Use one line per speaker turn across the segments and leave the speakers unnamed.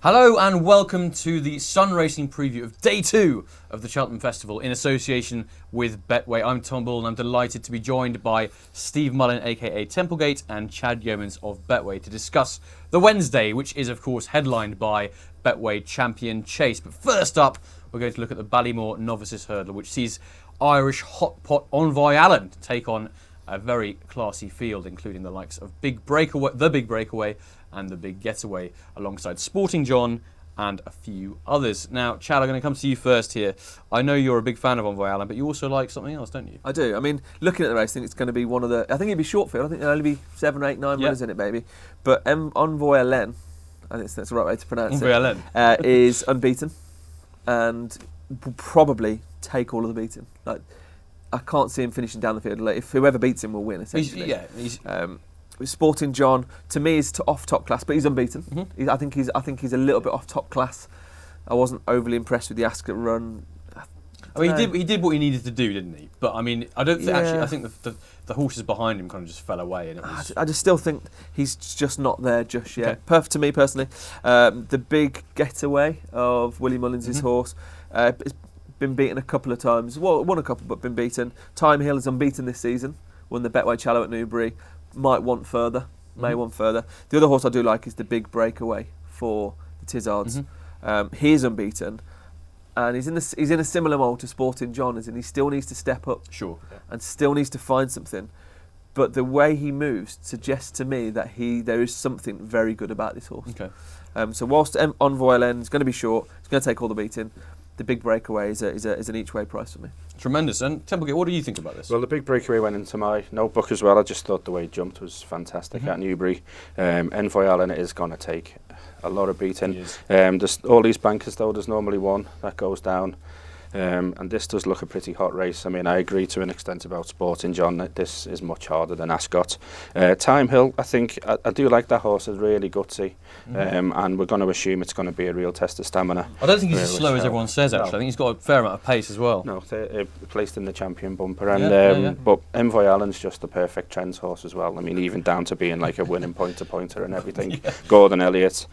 Hello and welcome to the Sun Racing preview of Day 2 of the Cheltenham Festival in association with Betway. I'm Tom Bull and I'm delighted to be joined by Steve Mullin aka Templegate and Chad Yeomans of Betway to discuss the Wednesday, which is of course headlined by Betway Champion Chase. But first up, we're going to look at the Ballymore Novices Hurdle, which sees Irish hot pot Envoy Allen take on a very classy field, including the likes of the Big Breakaway and the Big Getaway, alongside Sporting John and a few others. Now, Chad, I'm going to come to you first here. I know you're a big fan of Envoy Allen, but you also like something else, don't you?
I do. I mean, looking at the race, I think it's going to be one of the... I think it'd be short field. I think there'll only be 7, 8, 9 runners in it, maybe. But Envoy Allen, I think that's the right way to pronounce
Envoy Allen.
Is unbeaten and will probably take all of the beating. Like, I can't see him finishing down the field. Like, if whoever beats him will win, essentially. Sporting John, to me, is off top class, but he's unbeaten. Mm-hmm. I think he's a little bit off top class. I wasn't overly impressed with the Ascot run.
I mean, he did what he needed to do, didn't he? But I mean, I don't think actually. I think the horses behind him kind of just fell away, and it was.
I just still think he's just not there just yet. Okay. To me personally, the Big Getaway of Willie Mullins' horse. It's been beaten a couple of times. Well, won a couple, but been beaten. Time Hill is unbeaten this season. Won the Betway Challow at Newbury. May want further. The other horse I do like is the Big Breakaway for the Tizzards. He is unbeaten, and he's in a similar mould to Sporting John, as in he still needs to step up, and still needs to find something. But the way he moves suggests to me that there is something very good about this horse.
Okay.
So whilst Envoy Allen is going to be short, he's going to take all the beating. The Big Breakaway is an each way price for me.
Tremendous. And Templegate, what do you think about this?
Well, the Big Breakaway went into my notebook as well. I just thought the way he jumped was fantastic at Newbury. Envoy Allen is going to take a lot of beating. There's all these bankers though, there's normally one that goes down. And this does look a pretty hot race. I mean, I agree to an extent about Sporting John that this is much harder than Ascot. Time Hill, I think, I do like that horse. It's really gutsy. And we're going to assume it's going to be a real test of stamina.
I don't think he's as slow as everyone says, actually. No. I think he's got a fair amount of pace as well.
No, placed in the champion bumper. And But Envoy Allen's just the perfect trends horse as well. I mean, even down to being like a winning pointer and everything. Gordon Elliott.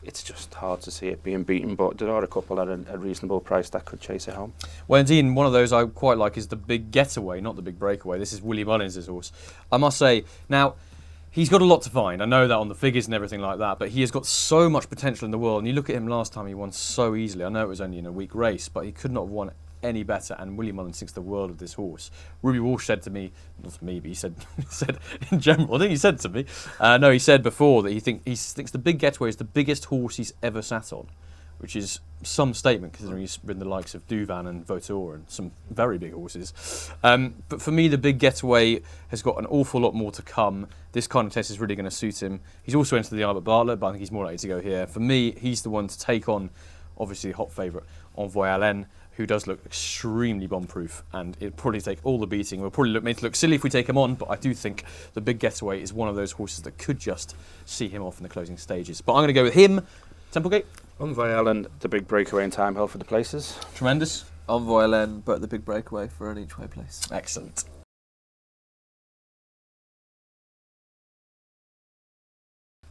It's just hard to see it being beaten, but there are a couple at a reasonable price that could chase it home.
Well, indeed, one of those I quite like is the Big Getaway, not the Big Breakaway. This is Willie Mullins' horse. I must say, now, he's got a lot to find. I know that on the figures and everything like that, but he has got so much potential in the world. And you look at him last time, he won so easily. I know it was only in a week race, but he could not have won any better, and Willie Mullins thinks the world of this horse. Ruby Walsh said to me, not to me, but he said in general, I think he said to me, he said before that he thinks the Big Getaway is the biggest horse he's ever sat on, which is some statement considering he's ridden the likes of Duvan and Vautour and some very big horses. But for me, the Big Getaway has got an awful lot more to come. This kind of test is really going to suit him. He's also entered the Albert Bartlett, but I think he's more likely to go here. For me, he's the one to take on, obviously, the hot favourite, Envoy Allen, who does look extremely bomb-proof, and it'll probably take all the beating. We'll probably make it look silly if we take him on, but I do think the Big Getaway is one of those horses that could just see him off in the closing stages. But I'm going to go with him. Templegate?
Envoy Allen, the Big Breakaway and Time Hill for the places.
Tremendous.
Envoy Allen, but the Big Breakaway for an each way place.
Excellent.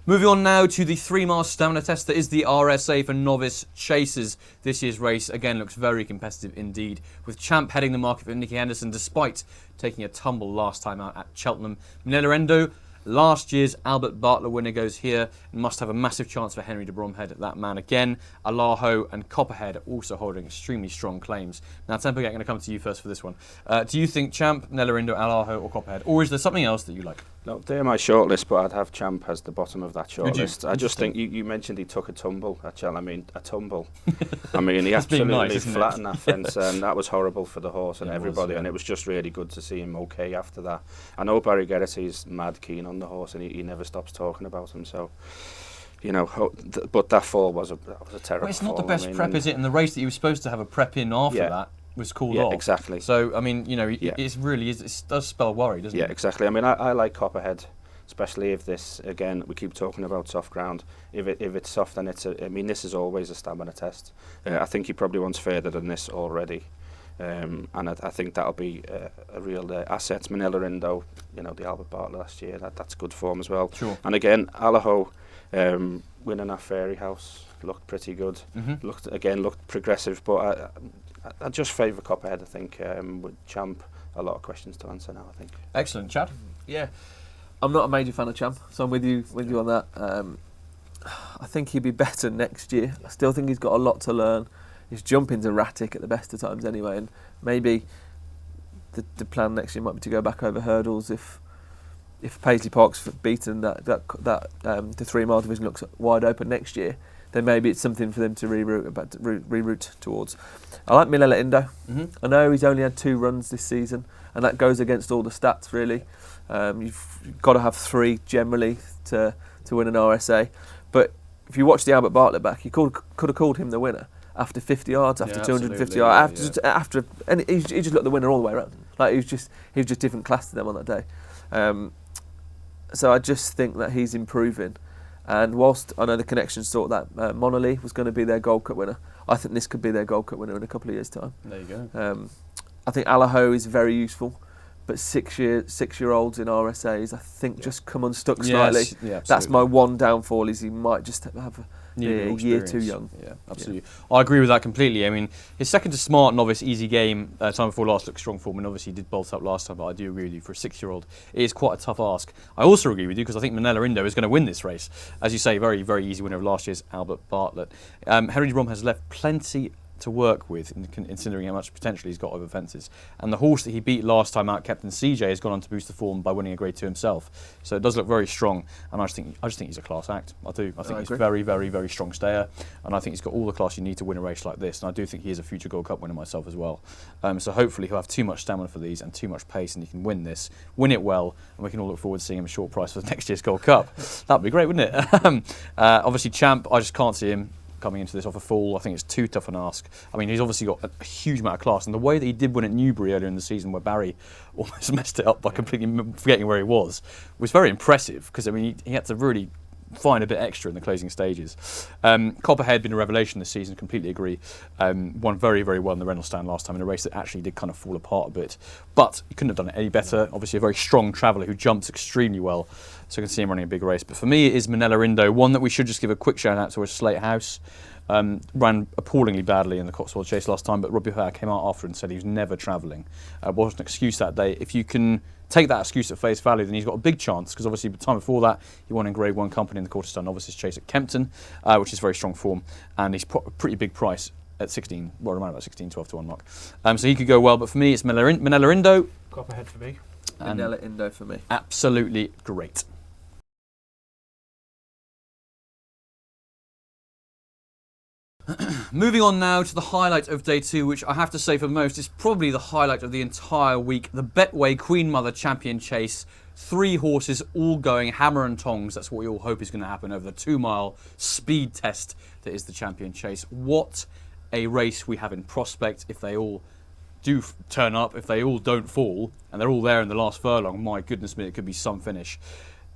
Moving on now to the 3-mile stamina test that is the RSA for novice chasers. This year's race again looks very competitive indeed, with Champ heading the market for Nicky Henderson despite taking a tumble last time out at Cheltenham. Minella last year's Albert Bartlett winner goes here and must have a massive chance for Henry de Bromhead, that man again. Alaho and Copperhead also holding extremely strong claims. Now, Templegate, I'm going to come to you first for this one. Do you think Champ, Nelorindo, Alaho or Copperhead, or is there something else that you like?
No, they're my shortlist, but I'd have Champ as the bottom of that shortlist. I just think you mentioned he took a tumble at Cheltenham. I mean, a tumble. I mean, he absolutely flattened that fence, and that was horrible for the horse and everybody. And it was just really good to see him okay after that. I know Barry Geraghty's mad keen on the horse, and he never stops talking about him. So, you know, but that fall was a terrible.
Well, it's not
fall.
the best prep, is it? In the race that he was supposed to have a prep in after that was called off.
Yeah, exactly.
So, I mean, you know, it really is. It does spell worry, doesn't it?
Yeah, exactly. I mean, I like Copperhead, especially if this, again, we keep talking about soft ground. If it's soft, then I mean, this is always a stamina test. I think he probably wants further than this already. and I think that'll be a real asset. Manila Indo, the Albert Bartlett last year, that's good form as well.
Sure.
And again, Allaho winning at Fairy House looked pretty good. Looked progressive, but I just favour Copperhead. I think with Champ, a lot of questions to answer now. I think.
Excellent, Chad.
Yeah, I'm not a major fan of Champ, so I'm with you on that. I think he'll be better next year. I still think he's got a lot to learn. His jumping's erratic at the best of times anyway, and maybe the plan next year might be to go back over hurdles if Paisley Park's beaten the 3 mile division looks wide open next year, then maybe it's something for them to reroute towards. I like Milella Indo. I know he's only had 2 runs this season, and that goes against all the stats really. You've got to have 3 generally to win an RSA, but if you watch the Albert Bartlett back, you could have called him the winner after 50 yards, after 250 yards, after and he just looked the winner all the way around. Like he was just different class to them on that day. So I just think that he's improving. And whilst I know the connections thought that Monolly was going to be their Gold Cup winner, I think this could be their Gold Cup winner in a couple of years' time.
There you go.
I think Allaho is very useful, but 6-year-olds in RSAs, I think, just come unstuck slightly.
Yeah,
that's my one downfall. Is he might just have a year too young.
Yeah, absolutely. Yeah. I agree with that completely. I mean, his second to smart novice, easy game, time before last looked strong form, and obviously he did bolt up last time, but I do agree with you, for a 6-year-old, it is quite a tough ask. I also agree with you, because I think Manila Indo is going to win this race. As you say, very, very easy winner of last year's Albert Bartlett. Henry Brom has left plenty to work with, considering how much potential he's got over fences. And the horse that he beat last time out, Captain CJ, has gone on to boost the form by winning a Grade 2 himself. So it does look very strong, and I just think he's a class act. I do. I think he's very, very, very strong stayer, and I think he's got all the class you need to win a race like this. And I do think he is a future Gold Cup winner myself as well. So hopefully he'll have too much stamina for these and too much pace, and he can win it well, and we can all look forward to seeing him a short price for next year's Gold Cup. That'd be great, wouldn't it? Obviously Champ, I just can't see him coming into this off a fall. I think it's too tough an ask. I mean, he's obviously got a huge amount of class, and the way that he did win at Newbury earlier in the season, where Barry almost messed it up by completely forgetting where he was very impressive, because I mean he had to really find a bit extra in the closing stages. Copperhead been a revelation this season, completely agree. Won very, very well in the Reynolds Stand last time in a race that actually did kind of fall apart a bit, but he couldn't have done it any better. Obviously a very strong traveller who jumps extremely well, so I can see him running a big race. But for me it is Manila Indo, one that we should just give a quick shout out to, is Slate House. Ran appallingly badly in the Cotswold Chase last time, but Robbie Howe came out after and said he was never travelling. Wasn't an excuse that day. If you can take that excuse at face value, then he's got a big chance, because obviously the time before that he won in Grade 1 company in the Quarterstone Novices Chase at Kempton, which is very strong form, and he's a pretty big price at 16, well, around about 16, 12 to 1 mark. So he could go well, but for me it's Manila Indo.
Copperhead for me.
Manila Indo for me.
Absolutely great. Moving on now to the highlight of day 2, which I have to say for most is probably the highlight of the entire week. The Betway Queen Mother Champion Chase. 3 horses all going hammer and tongs. That's what we all hope is going to happen over the 2-mile speed test that is the Champion Chase. What a race we have in prospect if they all do turn up, if they all don't fall, and they're all there in the last furlong. My goodness me, it could be some finish.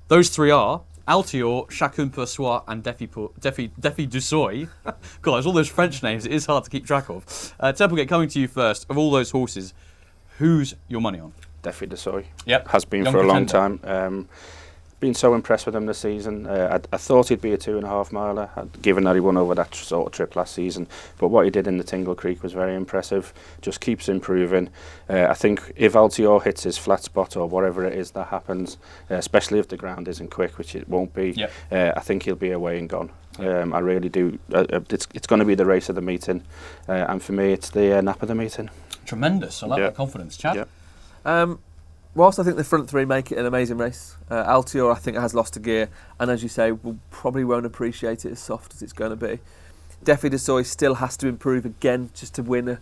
Those 3 are Altior, Chacun Pour Soi, and Defi du Seuil. God, there's all those French names, it is hard to keep track of. Templegate, coming to you first. Of all those horses, who's your money on?
Defi du Seuil.
Yep.
Has been for a long time. Been so impressed with him this season. I thought he'd be a 2.5 miler, given that he won over that sort of trip last season. But what he did in the Tingle Creek was very impressive. Just keeps improving. I think if Altior hits his flat spot or whatever it is that happens, especially if the ground isn't quick, which it won't be, I think he'll be away and gone. I really do. It's going to be the race of the meeting, and for me, it's the nap of the meeting.
Tremendous. I like that confidence, Chad.
Whilst I think the front 3 make it an amazing race, Altior I think has lost a gear, and as you say, probably won't appreciate it as soft as it's going to be. Defi du Seuil still has to improve again just to win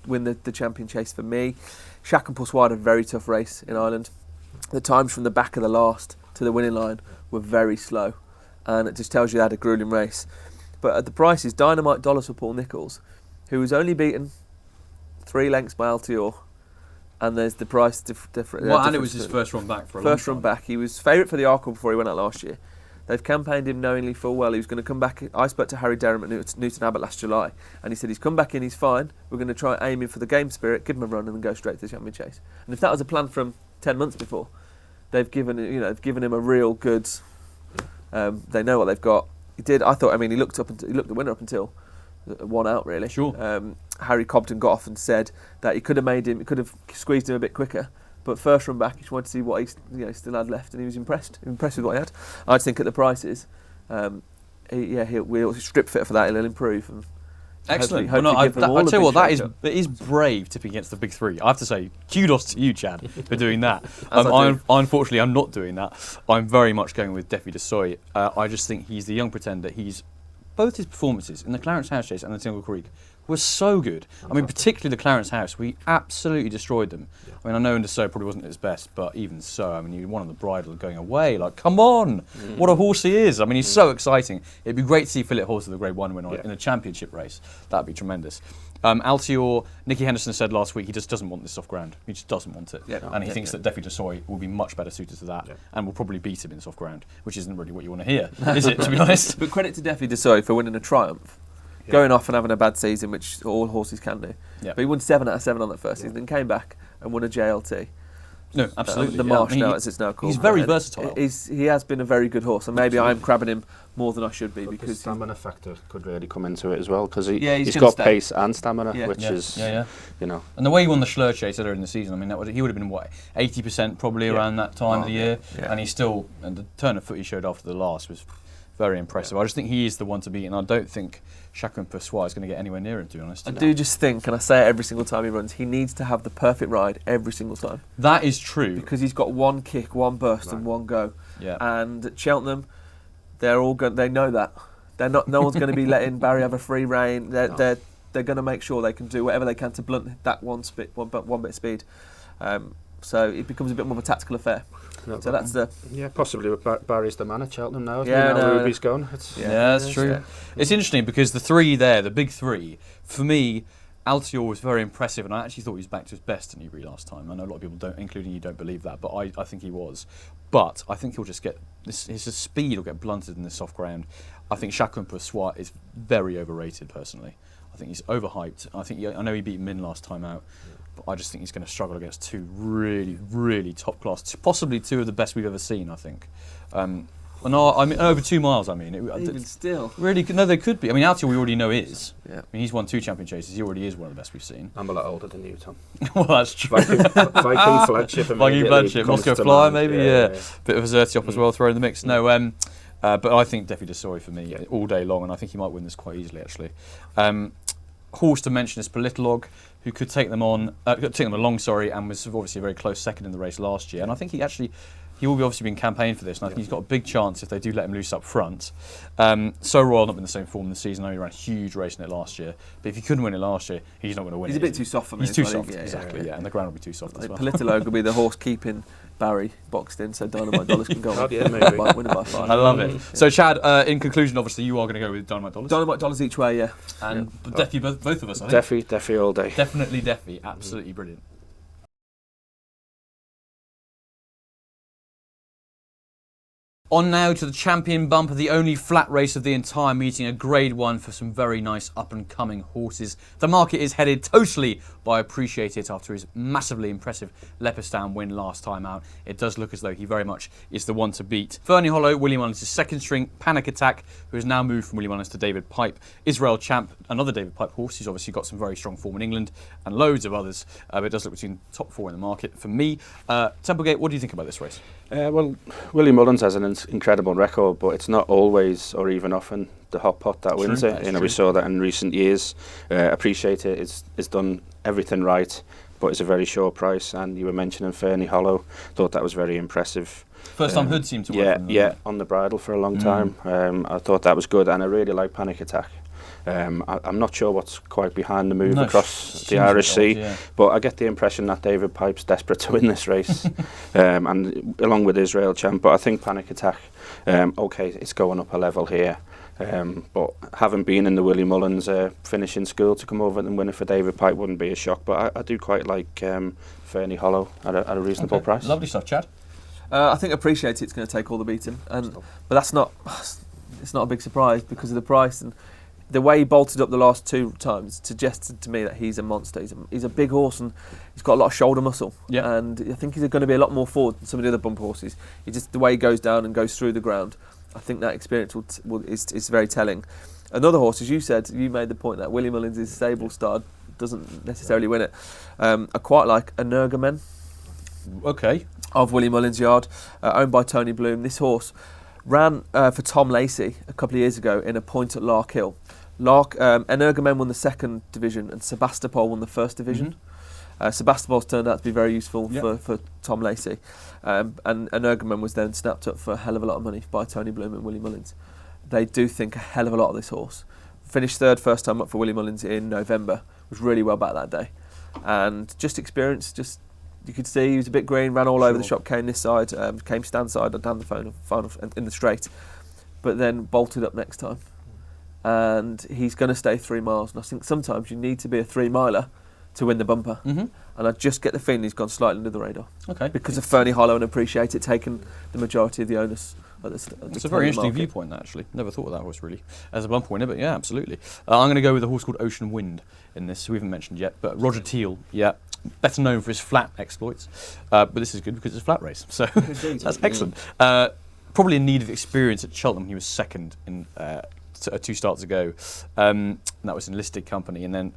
the Champion Chase for me. Chacun Pour Soi had a very tough race in Ireland. The times from the back of the last to the winning line were very slow, and it just tells you they had a gruelling race. But at the prices, Dynamite Dollars for Paul Nicholls, who was only beaten 3 lengths by Altior. And there's the price difference.
Well, and it was his first run back for a long time.
First run back. He was favourite for the Arkle before he went out last year. They've campaigned him knowingly full well he was going to come back. I spoke to Harry Derham at Newton Abbott last July, and he said he's come back in, he's fine. We're going to try aim him for the game spirit, give him a run, and then go straight to the champion chase. And if that was a plan from 10 months before, they've given him a real good. They know what they've got. He did. I thought. I mean, he looked the winner up until 1 out really.
Sure.
Harry Cobden got off and said that he could have squeezed him a bit quicker. But first run back, he just wanted to see what he still had left, and he was impressed with what he had. I just think at the prices, we'll strip fit for that. He'll improve. And
excellent.
Hopefully
I tell you what, it is brave tipping against the big three. I have to say, kudos to you, Chad, for doing that. Unfortunately, I'm not doing that. I'm very much going with Defi de Soy. I just think he's the young pretender. Both his performances in the Clarence House Chase and the Tingle Creek were so good. I mean, particularly the Clarence House, we absolutely destroyed them. Yeah. I mean, I know de Soy probably wasn't at his best, but even so, I mean, you wanted the bridle going away. Like, come on, what a horse he is. I mean, he's so exciting. It'd be great to see Philip Horse of the Grade 1 win in a championship race. That'd be tremendous. Altior, Nicky Henderson said last week he just doesn't want this soft ground. He just doesn't want it. And he thinks that Defi de Soy will be much better suited to that and will probably beat him in soft ground, which isn't really what you want to hear, is it, to be honest?
But credit to Defi de Soy for winning a Triumph. Going off and having a bad season, which all horses can do. But he won 7 out of 7 on that first season, then came back and won a JLT.
No, absolutely.
The Marsh now, as it's now called.
He's very versatile.
He has been a very good horse, and maybe I'm crabbing him more than I should be, because
the stamina factor could really come into it as well, because he's
got
pace and stamina, which is, you know.
And the way he won the Schlur Chase earlier in the season, I mean, he would have been, 80% probably around that time of the year, and he still, and the turn of foot he showed after the last was very impressive. I just think he is the one to beat, and I don't think Chacun Persois is going to get anywhere near him, to be honest.
I do just think, and I say it every single time he runs, he needs to have the perfect ride every single time.
That is true.
Because he's got one kick, one burst, and one go.
Yeah.
And at Cheltenham, they know that. No one's going to be letting Barry have a free rein. They're going to make sure they can do whatever they can to blunt that one bit of speed. So it becomes a bit more of a tactical affair. So that's the
possibly Barry's the man at Cheltenham now. Ruby's gone.
That's true. Yeah. It's interesting because the three there, the big three, for me, Altior was very impressive, and I actually thought he was back to his best in Newbury last time. I know a lot of people don't, including you, don't believe that, but I think he was. But I think he'll just get his speed will get blunted in this soft ground. I think Chacun Persois is very overrated personally. I think he's overhyped. I know he beat Min last time out. But I just think he's going to struggle against two really, really top class, possibly two of the best we've ever seen, I think. I mean, over 2 miles, I mean.
Even still.
Really, no, they could be. I mean, Altior we already know is. Yeah. I mean, he's won 2 champion chases. He already is one of the best we've seen.
I'm a lot older than you, Tom.
Well, that's true.
Viking flagship.
Viking flagship. Moscow Flyer, maybe, yeah. Bit of a Zertiop as well, throw in the mix. No, but I think Defi de Soy for me all day long, and I think he might win this quite easily, actually. Horse to mention is Politolog, who could take them along, and was obviously a very close second in the race last year. And I think he will be obviously being campaigned for this, and I think he's got a big chance if they do let him loose up front. So Royal not been the same form this season. I know he ran a huge race in it last year, but if he couldn't win it last year, he's not going to win.
He's a bit too soft for me.
He's too soft, exactly. Yeah, and the ground will be too soft as well.
Politolog will be the horse keeping Barry boxed in, so Dynamite Dollars can go on. Win it by 5.
I love it. So Chad, in conclusion, obviously you are going to go with Dynamite Dollars.
Dynamite Dollars each way, yeah.
And Defi, both of us, I think.
Defi all day.
Definitely Defi, absolutely brilliant. On now to the champion bumper, the only flat race of the entire meeting, a Grade 1 for some very nice up-and-coming horses. The market is headed totally by Appreciate It after his massively impressive Leopardstown win last time out. It does look as though he very much is the one to beat. Fernie Hollow, William Mullins' second string, Panic Attack, who has now moved from William Mullins to David Pipe. Israel Champ, another David Pipe horse, who's obviously got some very strong form in England, and loads of others, but it does look between top 4 in the market. For me, Templegate, what do you think about this race?
Well, William Mullins has an incredible record, but it's not always or even often the hot pot that wins it. We saw that in recent years. Appreciate It is done everything right, but it's a very short price. And you were mentioning Fernie Hollow. Thought that was very impressive.
First time Hood seemed to work.
On the bridle for a long time. I thought that was good, and I really like Panic Attack. I'm not sure what's quite behind the move across the Irish Sea, but I get the impression that David Pipe's desperate to win this race, and along with Israel Champ. But I think Panic Attack, it's going up a level here. But having been in the Willie Mullins finishing school, to come over and win it for David Pipe wouldn't be a shock. But I do quite like Fernie Hollow at a reasonable price.
Lovely stuff, Chad.
I think Appreciate It's going to take all the beating, but that's not. It's not a big surprise because of the price and the way he bolted up the last 2 times suggested to me that he's a monster. He's a big horse and he's got a lot of shoulder muscle.
Yeah.
And I think he's going to be a lot more forward than some of the other bumper horses. The way he goes down and goes through the ground, I think that experience is very telling. Another horse, as you said, you made the point that Willie Mullins' stable star doesn't necessarily win it. I quite like Energumen.
Okay.
Of Willie Mullins' yard, owned by Tony Bloom. This horse ran for Tom Lacey a couple of years ago in a point at Lark Hill. Energumen won the 2nd division and Sebastopol won the 1st division. Sebastopol's turned out to be very useful for Tom Lacey. And Energumen was then snapped up for a hell of a lot of money by Tony Bloom and Willie Mullins. They do think a hell of a lot of this horse. Finished 3rd first time up for Willie Mullins in November. Was really well back that day. And just experience, you could see he was a bit green, ran all over the shop, came this side, came stand side down the final in the straight, but then bolted up next time. And he's going to stay 3 miles. And I think sometimes you need to be a 3-miler to win the bumper. And I just get the feeling he's gone slightly under the radar.
Okay.
Because of Fernie Hollow and Appreciate It taking the majority of the onus.
It's a very interesting viewpoint, actually. Never thought of that horse, really, as a bumper winner, but yeah, absolutely. I'm going to go with a horse called Ocean Wind in this, we haven't mentioned yet, but Roger Teal, better known for his flat exploits, but this is good because it's a flat race, so that's excellent. Probably in need of experience at Cheltenham. He was 2nd in 2 starts ago, and that was in listed company, and then,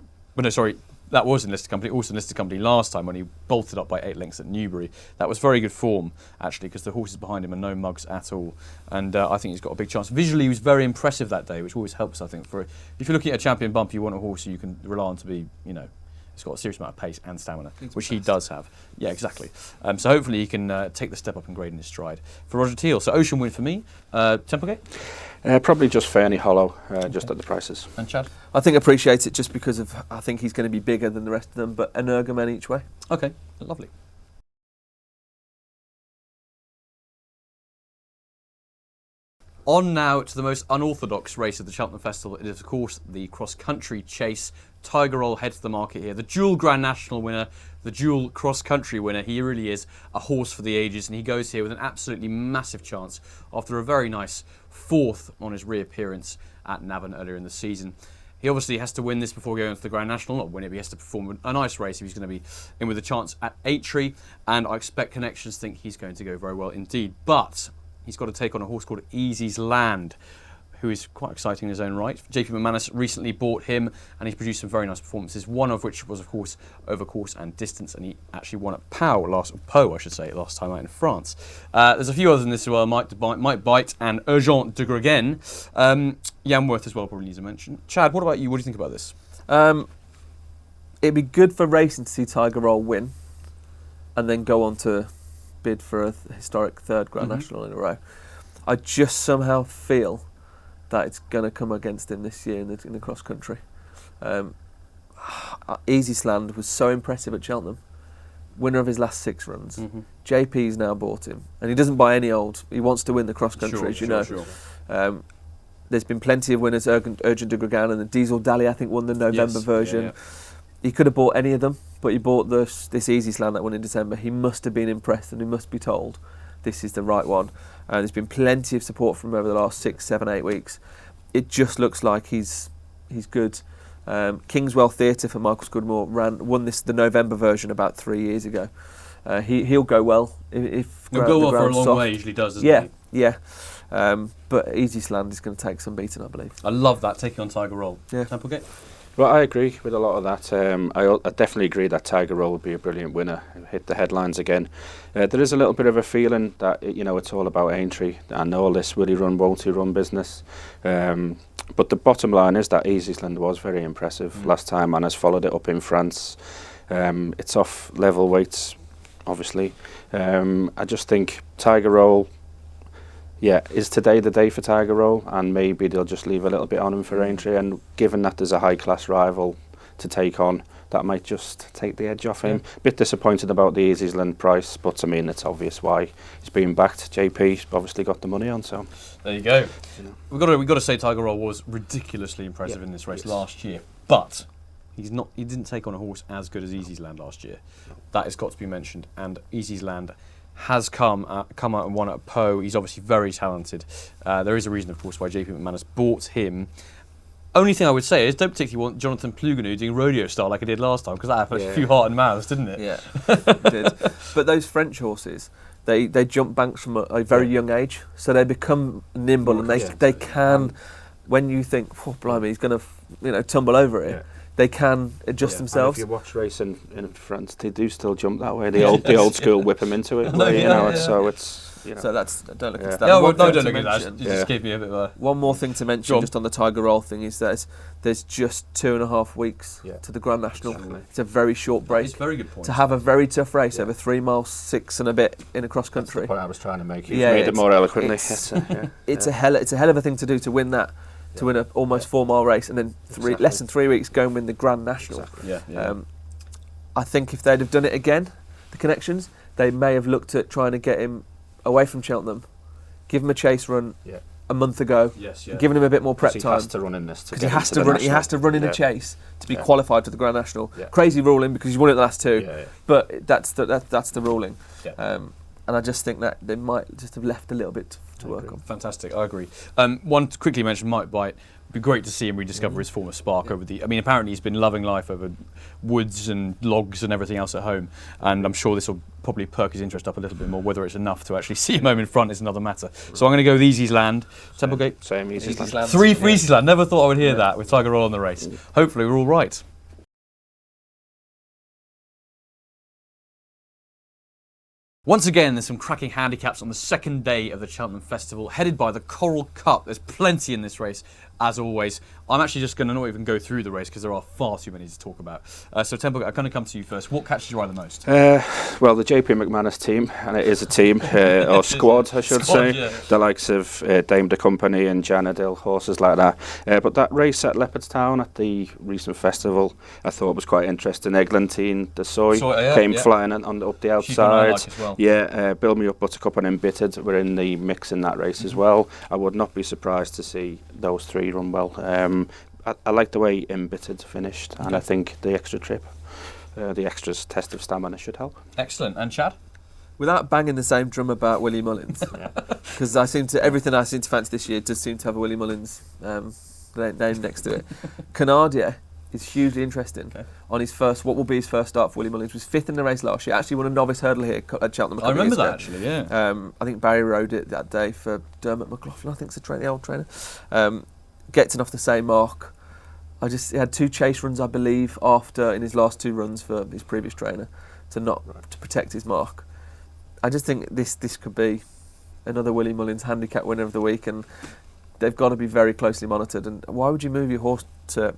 that was in listed company, also in listed company last time when he bolted up by 8 lengths at Newbury. That was very good form, actually, because the horses behind him are no mugs at all. And I think he's got a big chance. Visually, he was very impressive that day, which always helps, I think. If you're looking at a champion bumper, you want a horse who you can rely on to be, it's got a serious amount of pace and stamina, which he does have. Yeah, exactly. So hopefully he can take the step up and grade in his stride. For Roger Teal, so Ocean Wind for me. Templegate?
Probably just Fernie Hollow, just at the prices.
And Chad?
I think Appreciate It just because I think he's going to be bigger than the rest of them, but Energumen each way.
Okay, lovely. On now to the most unorthodox race of the Cheltenham Festival. It is, of course, the cross-country chase. Tiger Roll heads to the market here. The dual Grand National winner, the dual cross-country winner. He really is a horse for the ages, and he goes here with an absolutely massive chance after a very nice 4th on his reappearance at Navan earlier in the season. He obviously has to win this before going to the Grand National. Not win it, but he has to perform a nice race if he's going to be in with a chance at Aintree, and I expect connections think he's going to go very well indeed. But he's got to take on a horse called Easy's Land, who is quite exciting in his own right. JP McManus recently bought him, and he's produced some very nice performances, one of which was, of course, over course and distance, and he actually won at Pau last time out in France. There's a few others in this as well, Might Bite and Urgent de Gregain. Yanworth as well probably needs a mention. Chad, what about you? What do you think about this?
It'd be good for racing to see Tiger Roll win, and then go on to bid for a historic 3rd Grand National in a row. I just somehow feel that it's going to come against him this year in the cross country. Easy's Land was so impressive at Cheltenham, winner of his last 6 runs. JP's now bought him, and he doesn't buy any old. He wants to win the cross country, as you know. Sure. There's been plenty of winners. Urgent de Gregain and the Diesel Dally, I think, won the November version. Yeah. He could have bought any of them, but he bought this Easy's Land that won in December. He must have been impressed, and he must be told this is the right one. There's been plenty of support from him over the last 6, 7, 8 weeks. It just looks like he's good. Kingswell Theatre for Michael Scudmore won the November version about 3 years ago. He'll go well if
he'll go well for a long way. Usually does, doesn't he?
Yeah. But Easy's Land is going to take some beating, I believe.
I love that, taking on Tiger Roll.
Yeah.
Templegate?
Well, I agree with a lot of that. I definitely agree that Tiger Roll would be a brilliant winner. Hit the headlines again. There is a little bit of a feeling that it's all about Aintree and all this will he run, won't he run business. But the bottom line is that Easy's Land was very impressive last time and has followed it up in France. It's off level weights, obviously. I just think Tiger Roll. Yeah, is today the day for Tiger Roll, and maybe they'll just leave a little bit on him for Aintree, and given that there's a high-class rival to take on, that might just take the edge off him. Bit disappointed about the Easy's Land price, but I mean, it's obvious why he's being backed. JP's obviously got the money on, so...
There you go. We've got to say Tiger Roll was ridiculously impressive in this race last year, but he didn't take on a horse as good as Easy's Land last year. That has got to be mentioned, and Easy's Land has come out and won at Poe. He's obviously very talented. There is a reason, of course, why JP McManus bought him. Only thing I would say is don't particularly want Jonathan Pluganu doing rodeo style like I did last time, because that had a few heart and mouths, didn't it?
Yeah, it did. But those French horses, they jump banks from a very young age, so they become nimble and they can. When you think, oh, blimey, he's going to tumble over it, they can adjust themselves.
And if you watch racing in France, they do still jump that way. The old school whip them into it. So it's.
So that's don't look into that.
No, don't look at that. You just gave me a bit of a...
One more thing to mention just on the Tiger Roll thing is that there's just 2.5 weeks to the Grand National. Exactly. It's a very short break.
It's a very good point.
To have a very tough race over 3 miles, 6 and a bit in a cross country.
That's the point I was trying to make. You've made it more eloquently.
It's a hell of a thing to do to win that. To win an almost 4 mile race and then less than 3 weeks go and win the Grand National.
Exactly.
I think if they'd have done it again, the Connections, they may have looked at trying to get him away from Cheltenham, give him a chase run a month ago, giving him a bit more prep time. He has
to run in this because
he has to run in a chase to be qualified for the Grand National. Crazy ruling because he's won it the last 2, but that's the ruling. And I just think that they might just have left a little bit to work on.
Fantastic, I agree. One to quickly mention, Mike Bite. It'd be great to see him rediscover his former spark over the... I mean, apparently he's been loving life over woods and logs and everything else at home, and I'm sure this will probably perk his interest up a little bit more. Whether it's enough to actually see him home in front is another matter. So I'm going to go with Easy's Land. Templegate?
Same, Easy's Land.
3 for Easy's Land. Never thought I would hear that with Tiger Roll on the race. Hopefully we're all right. Once again, there's some cracking handicaps on the second day of the Cheltenham Festival, headed by the Coral Cup. There's plenty in this race, as always. I'm actually just going to not even go through the race because there are far too many to talk about. So, Temple, I'm going to come to you first. What catches your eye the most?
Well, the JP McManus team, and it is a team, or squad, I should say.
Yeah.
The likes of Dame de Company and Janadil, horses like that. But that race at Leopardstown at the recent festival, I thought was quite interesting. Eglantine de Soy came flying up the outside.
Like as well.
Build Me Up, Buttercup and Embittered were in the mix in that race as well. I would not be surprised to see those 3 run well. I like the way Embittered finished, and I think the extra trip, the extras test of stamina should help.
Excellent. And Chad?
Without banging the same drum about Willie Mullins, because everything I seem to fancy this year does seem to have a Willie Mullins name next to it. Canardia is hugely interesting. On his first, what will be his first start for Willie Mullins, was 5th in the race last year. Actually won a novice hurdle here at Cheltenham.
I remember that actually. Yeah.
I think Barry rode it that day for Dermot McLaughlin. I think it's the old trainer. Getting off the same mark. He had 2 chase runs, I believe, after in his last 2 runs for his previous trainer to protect his mark. I just think this could be another Willie Mullins handicap winner of the week, and they've got to be very closely monitored. And why would you move your horse to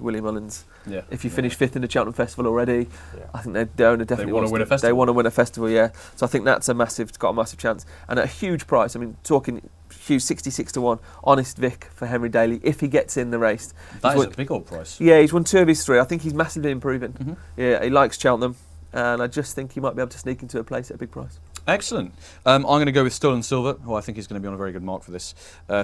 Willie Mullins if you finish 5th in the Cheltenham Festival already? I think the owner definitely
want to win a festival.
They want to win a festival, So I think that's got a massive chance, and at a huge price. I mean, talking huge 66 to 1. Honest Vic for Henry Daly if he gets in the race.
That is a big old price.
Yeah, he's won 2 of his 3. I think he's massively improving. Yeah, he likes Cheltenham, and I just think he might be able to sneak into a place at a big price.
Excellent. I'm going to go with Stolen Silver, who I think is going to be on a very good mark for this.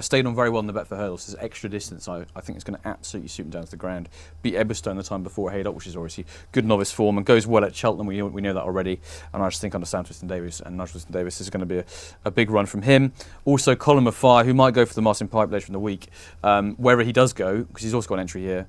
Stayed on very well in the bet for hurdles. His extra distance, I think it's going to absolutely suit him down to the ground. Beat Eberstone the time before Haydock, which is obviously good novice form, and goes well at Cheltenham. We know that already. And I just think under Sam Twiston-Davies and Nigel Twiston-Davies is going to be a big run from him. Also, Colin of Fire, who might go for the Martin Pipe later in the week. Wherever he does go, because he's also got an entry here,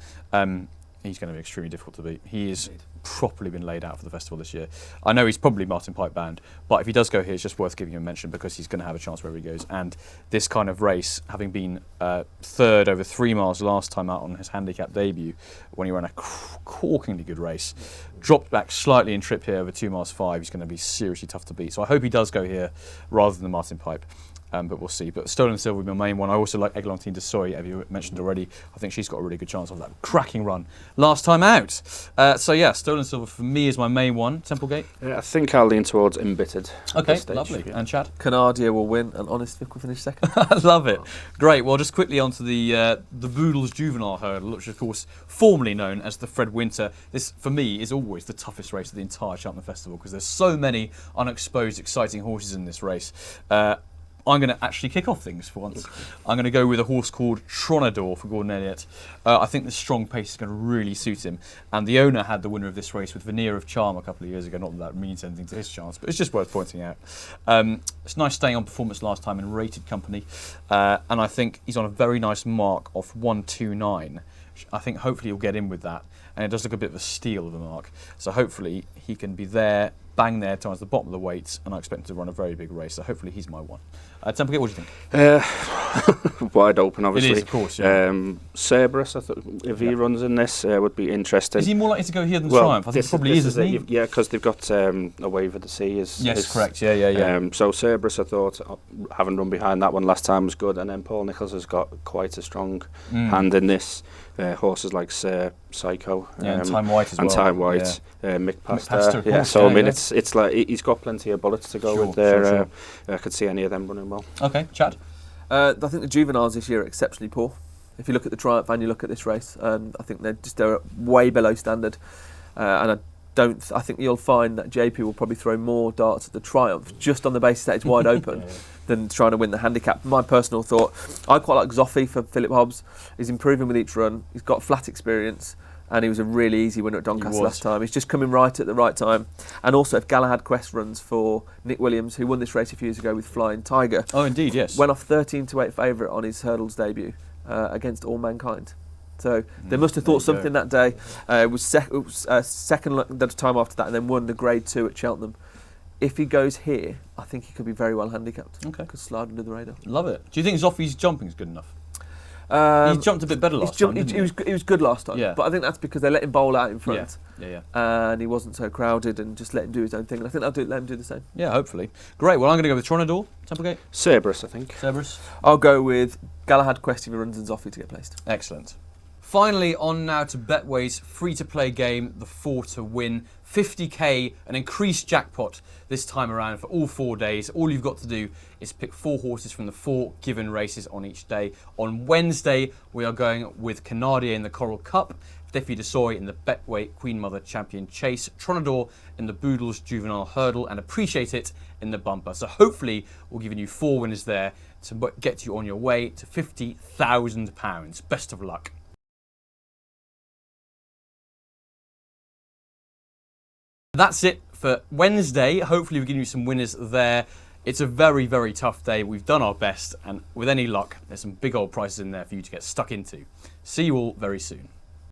he's going to be extremely difficult to beat. He is properly been laid out for the festival this year. I know he's probably Martin Pipe bound, but if he does go here, it's just worth giving him a mention because he's going to have a chance wherever he goes. And this kind of race, having been 3rd over 3 miles last time out on his handicap debut, when he ran a corkingly good race, dropped back slightly in trip here over 2 miles 5, he's going to be seriously tough to beat. So I hope he does go here rather than the Martin Pipe. But we'll see. But Stolen Silver will be my main one. I also like Eglantine de Soy, as you mentioned already. I think she's got a really good chance of that cracking run last time out. So yeah, Stolen Silver for me is my main one. Templegate?
I think I'll lean towards Embittered.
Okay, lovely. And Chad?
Canardia will win, and Honest Vic will finish 2nd.
I love it. Great. Well, just quickly onto the Boodles juvenile hurdle, which is of course formerly known as the Fred Winter. This, for me, is always the toughest race of the entire Cheltenham Festival because there's so many unexposed, exciting horses in this race. I'm going to actually kick off things for once. I'm going to go with a horse called Tronador for Gordon Elliott. I think the strong pace is going to really suit him. And the owner had the winner of this race with Veneer of Charm a couple of years ago. Not that that means anything to his chance, but it's just worth pointing out. It's nice staying on performance last time in rated company. And I think he's on a very nice mark of 129. I think hopefully he'll get in with that. And it does look a bit of a steal of a mark. So hopefully he can be there, bang there towards the bottom of the weights, and I expect him to run a very big race. So hopefully he's my one. Templegate, what do you think?
Wide open, obviously.
It is, of course, yeah.
Cerberus, I thought, if he runs in this, would be interesting.
Is he more likely to go here than Triumph? I think he probably is, isn't he?
Yeah, because they've got a Wave of the Sea.
Yes, correct. Yeah.
So Cerberus, I thought, having run behind that one last time was good, and then Paul Nicholls has got quite a strong hand in this. Horses like Psycho,
and Time White as well.
And Time White, Mick Pastor. Yeah, so I mean, it's like he's got plenty of bullets to go with there. Sure. I could see any of them running well.
Okay, Chad.
I think the juveniles this year are exceptionally poor. If you look at the Triumph and you look at this race, I think they're way below standard, and I think you'll find that JP will probably throw more darts at the Triumph just on the basis that it's wide open than trying to win the handicap. My personal thought, I quite like Zoffy for Philip Hobbs. He's improving with each run. He's got flat experience, and he was a really easy winner at Doncaster last time. He's just coming right at the right time. And also, if Galahad Quest runs for Nick Williams, who won this race a few years ago with Flying Tiger.
Oh, indeed, yes.
Went off 13-8 favourite on his hurdles debut against All Mankind. So they must have thought something that day. It was second the time after that, and then won the Grade 2 at Cheltenham. If he goes here, I think he could be very well handicapped. Okay. Could slide under the radar.
Love it. Do you think Zoffy's jumping is good enough? He jumped a bit better last time, didn't he?
He was good last time,
yeah.
but I think that's because they let him bowl out in front.
Yeah.
And he wasn't so crowded and just let him do his own thing. And I think let him do the same.
Yeah, hopefully. Great. Well, I'm going to go with Tronador. Templegate?
Cerberus, I think.
Cerberus?
I'll go with Galahad Quest if he runs and Zoffy to get placed.
Excellent. Finally, on now to Betway's free-to-play game, the 4 to win. 50k, an increased jackpot this time around for all 4 days. All you've got to do is pick 4 horses from the 4 given races on each day. On Wednesday, we are going with Canardier in the Coral Cup, Defi de Soy in the Betway Queen Mother Champion Chase, Tronador in the Boodles Juvenile Hurdle, and Appreciate It in the Bumper. So hopefully we're giving you 4 winners there to get you on your way to £50,000. Best of luck. That's it for Wednesday. Hopefully we're giving you some winners there. It's a very, very tough day. We've done our best, and with any luck, there's some big old prizes in there for you to get stuck into. See you all very soon.